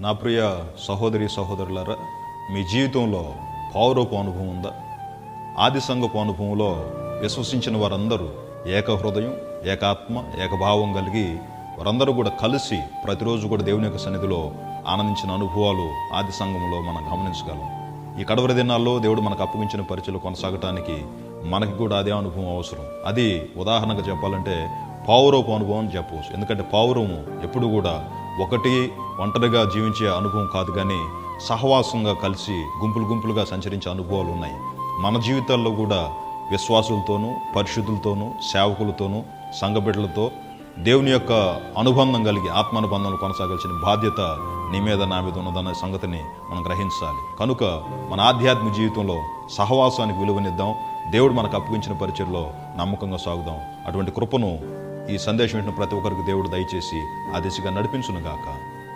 నా ప్రియ సహోదరి సహోదరులారా, మీ జీవితంలో పౌరపు అనుభవం ఉందా? ఆది సంఘపు అనుభవంలో విశ్వసించిన వారందరూ ఏక హృదయం, ఏకాత్మ, ఏకభావం కలిగి వారందరూ కూడా కలిసి ప్రతిరోజు కూడా దేవుని యొక్క సన్నిధిలో ఆనందించిన అనుభవాలు ఆది సంఘంలో మనం గమనించగలం. ఈ కడవరి దినాల్లో దేవుడు మనకు అప్పగించిన పరిచయలు కొనసాగటానికి మనకి కూడా అదే అనుభవం అవసరం. అది ఉదాహరణగా చెప్పాలంటే పౌరపు అనుభవం అని చెప్పవచ్చు. ఎందుకంటే పౌరము ఎప్పుడు కూడా ఒకటి ఒంటరిగా జీవించే అనుభవం కాదు, కానీ సహవాసంగా కలిసి గుంపులుగా సంచరించే అనుభవాలు ఉన్నాయి. మన జీవితాల్లో కూడా విశ్వాసులతోనూ, పరిశుద్ధులతోనూ, సేవకులతోనూ, సంఘబిడ్డలతో దేవుని యొక్క అనుబంధం కలిగి ఆత్మానుబంధాలు కొనసాగాల్సిన బాధ్యత నీ మీద నా మీద ఉన్నదన్న సంగతిని మనం గ్రహించాలి. కనుక మన ఆధ్యాత్మిక జీవితంలో సహవాసానికి విలువనిద్దాం. దేవుడు మనకు అప్పగించిన పరిచయంలో నమ్మకంగా సాగుదాం. అటువంటి కృపను ఈ సందేశం వింటున్న ప్రతి ఒక్కరికి దేవుడు దయచేసి ఆ దిశగా నడిపించునుగాక.